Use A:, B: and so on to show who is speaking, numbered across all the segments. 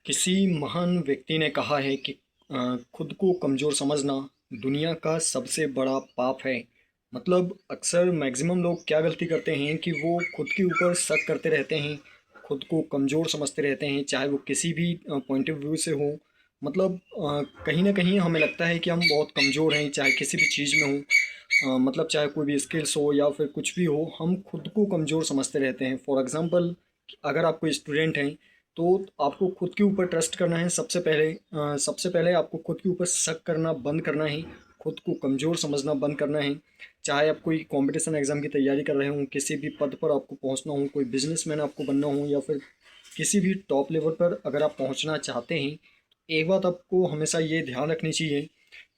A: किसी महान व्यक्ति ने कहा है कि खुद को कमज़ोर समझना दुनिया का सबसे बड़ा पाप है। मतलब अक्सर मैक्सिमम लोग क्या गलती करते हैं कि वो खुद के ऊपर शक करते रहते हैं, खुद को कमज़ोर समझते रहते हैं, चाहे वो किसी भी पॉइंट ऑफ व्यू से हो। मतलब कहीं ना कहीं हमें लगता है कि हम बहुत कमज़ोर हैं, चाहे किसी भी चीज़ में हो। मतलब चाहे कोई भी स्किल्स हो या फिर कुछ भी हो, हम खुद को कमज़ोर समझते रहते हैं। फॉर एग्ज़ाम्पल, अगर आप कोई स्टूडेंट हैं तो आपको खुद के ऊपर ट्रस्ट करना है। सबसे पहले आपको खुद के ऊपर शक करना बंद करना है, खुद को कमज़ोर समझना बंद करना है। चाहे आप कोई कंपटीशन एग्ज़ाम की तैयारी कर रहे हों, किसी भी पद पर आपको पहुंचना हो, कोई बिजनेसमैन आपको बनना हो, या फिर किसी भी टॉप लेवल पर अगर आप पहुंचना चाहते हैं, एक बात आपको हमेशा ये ध्यान रखनी चाहिए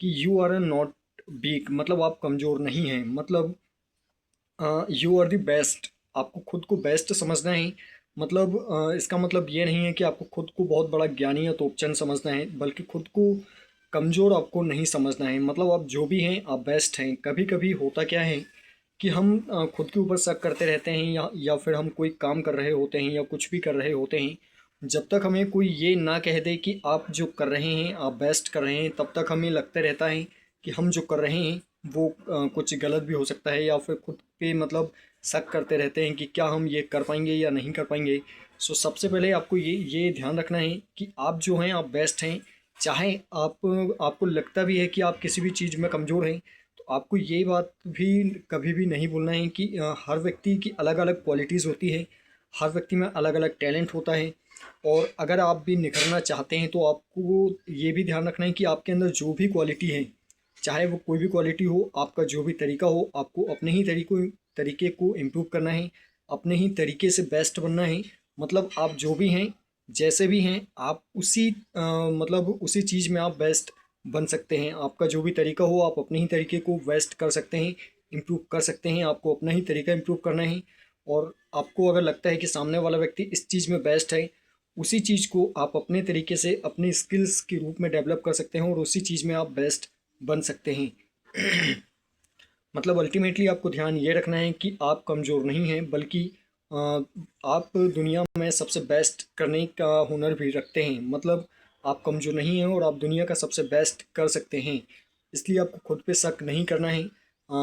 A: कि यू आर नॉट वीक। मतलब आप कमज़ोर नहीं हैं। मतलब यू आर द बेस्ट। आपको खुद को बेस्ट समझना है। मतलब इसका मतलब ये नहीं है कि आपको खुद को बहुत बड़ा ज्ञानी या तोपचंद समझना है, बल्कि खुद को कमज़ोर आपको नहीं समझना है। मतलब आप जो भी हैं, आप बेस्ट हैं। कभी कभी होता क्या है कि हम खुद के ऊपर शक करते रहते हैं, या फिर हम कोई काम कर रहे होते हैं या कुछ भी कर रहे होते हैं। जब तक हमें कोई ये ना कह दे कि आप जो कर रहे हैं आप बेस्ट कर रहे हैं, तब तक हमें लगता रहता है कि हम जो कर रहे हैं वो कुछ गलत भी हो सकता है, या फिर खुद पे मतलब शक करते रहते हैं कि क्या हम ये कर पाएंगे या नहीं कर पाएंगे। सो सबसे पहले आपको ये ध्यान रखना है कि आप जो हैं आप बेस्ट हैं। चाहे आपको लगता भी है कि आप किसी भी चीज़ में कमज़ोर हैं, तो आपको ये बात भी कभी भी नहीं भूलना है कि हर व्यक्ति की अलग अलग क्वालिटीज़ होती है, हर व्यक्ति में अलग अलग टैलेंट होता है। और अगर आप भी निखरना चाहते हैं तो आपको ये भी ध्यान रखना है कि आपके अंदर जो भी क्वालिटी है, चाहे वो कोई भी क्वालिटी हो, आपका जो भी तरीका हो, आपको अपने ही तरीके को इम्प्रूव करना है, अपने ही तरीके से बेस्ट बनना है। मतलब आप जो भी हैं, जैसे भी हैं, आप मतलब उसी चीज़ में आप बेस्ट बन सकते हैं। आपका जो भी तरीका हो, आप अपने ही तरीके को बेस्ट कर सकते हैं, इम्प्रूव कर सकते हैं। आपको अपना ही तरीका इम्प्रूव करना है। और आपको अगर लगता है कि सामने वाला व्यक्ति इस चीज़ में बेस्ट है, उसी चीज़ को आप अपने तरीके से अपनी स्किल्स के रूप में डेवलप कर सकते हैं और उसी चीज़ में आप बेस्ट बन सकते हैं। मतलब अल्टीमेटली आपको ध्यान ये रखना है कि आप कमज़ोर नहीं हैं, बल्कि अ, आप दुनिया में सबसे बेस्ट करने का हुनर भी रखते हैं। मतलब आप कमज़ोर नहीं हैं और आप दुनिया का सबसे बेस्ट कर सकते हैं। इसलिए आपको खुद पे शक नहीं करना है।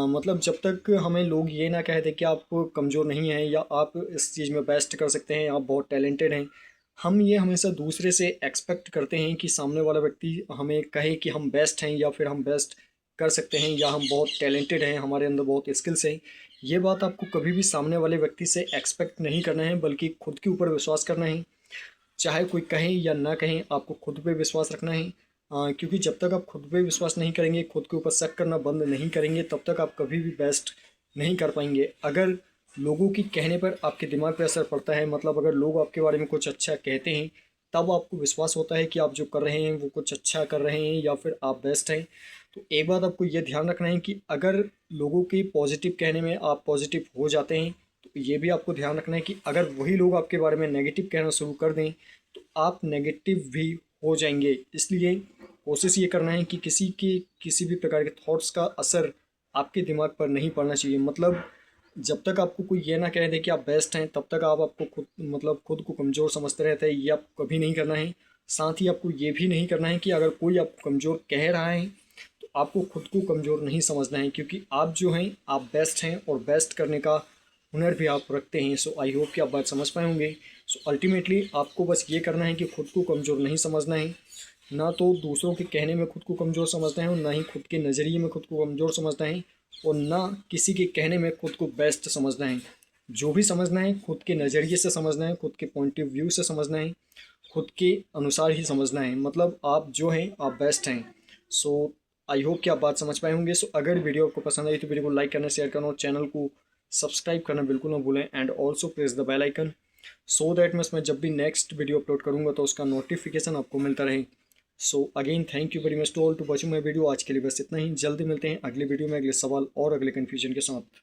A: मतलब जब तक हमें लोग ये ना कह दें कि आप कमज़ोर नहीं हैं या आप इस चीज़ में बेस्ट कर सकते हैं, आप बहुत टैलेंटेड हैं, हम ये हमेशा दूसरे से एक्सपेक्ट करते हैं कि सामने वाला व्यक्ति हमें कहे कि हम बेस्ट हैं या फिर हम बेस्ट कर सकते हैं या हम बहुत टैलेंटेड हैं, हमारे अंदर बहुत स्किल्स हैं। ये बात आपको कभी भी सामने वाले व्यक्ति से एक्सपेक्ट नहीं करना है, बल्कि खुद के ऊपर विश्वास करना है। चाहे कोई कहे या ना कहे, आपको खुद पे विश्वास रखना है। क्योंकि जब तक आप खुद पे विश्वास नहीं करेंगे, खुद के ऊपर शक करना बंद नहीं करेंगे, तब तक आप कभी भी बेस्ट नहीं कर पाएंगे। अगर लोगों की कहने पर आपके दिमाग पे असर पड़ता है, मतलब अगर लोग आपके बारे में कुछ अच्छा कहते हैं, तब आपको विश्वास होता है कि आप जो कर रहे हैं वो कुछ अच्छा कर रहे हैं या फिर आप बेस्ट हैं। तो एक बात आपको ये ध्यान रखना है कि अगर लोगों के पॉजिटिव कहने में आप पॉजिटिव हो जाते हैं, तो ये भी आपको ध्यान रखना है कि अगर वही लोग आपके बारे में नेगेटिव कहना शुरू कर दें, तो आप नेगेटिव भी हो जाएंगे। इसलिए कोशिश ये करना है कि किसी भी प्रकार के थॉट्स का असर आपके दिमाग पर नहीं पड़ना चाहिए। मतलब जब तक आपको कोई ये ना कह दे कि आप बेस्ट हैं, तब तक आप आपको खुद को कमज़ोर समझते रहते हैं। ये आपको कभी नहीं करना है। साथ ही आपको ये भी नहीं करना है कि अगर कोई आपको कमज़ोर कह रहा है तो आपको खुद को कमज़ोर नहीं समझना है, क्योंकि आप जो हैं आप बेस्ट हैं और बेस्ट करने का हुनर भी आप रखते हैं। सो आई होप कि आप बात समझ पाए होंगे। सो अल्टीमेटली आपको बस ये करना है कि खुद को कमज़ोर नहीं समझना है, ना तो दूसरों के कहने में खुद को कमज़ोर समझना है और ना ही खुद के नज़रिए में खुद को कमज़ोर समझना है, और ना किसी के कहने में खुद को बेस्ट समझना है। जो भी समझना है खुद के नज़रिए से समझना है, खुद के पॉइंट ऑफ व्यू से समझना है, खुद के अनुसार ही समझना है। मतलब आप जो हैं आप बेस्ट हैं। सो आई होप कि आप बात समझ पाए होंगे। सो अगर वीडियो आपको पसंद आई तो वीडियो को लाइक करना, शेयर करना और चैनल को सब्सक्राइब करना बिल्कुल ना भूलें। And also press the bell icon, so that मैं जब भी नेक्स्ट वीडियो अपलोड करूँगा तो उसका नोटिफिकेशन आपको मिलता रहे। So again thank you very much to all to watching my video. आज के लिए बस इतना ही। जल्दी मिलते हैं अगले वीडियो में अगले सवाल और अगले कन्फ्यूजन के साथ।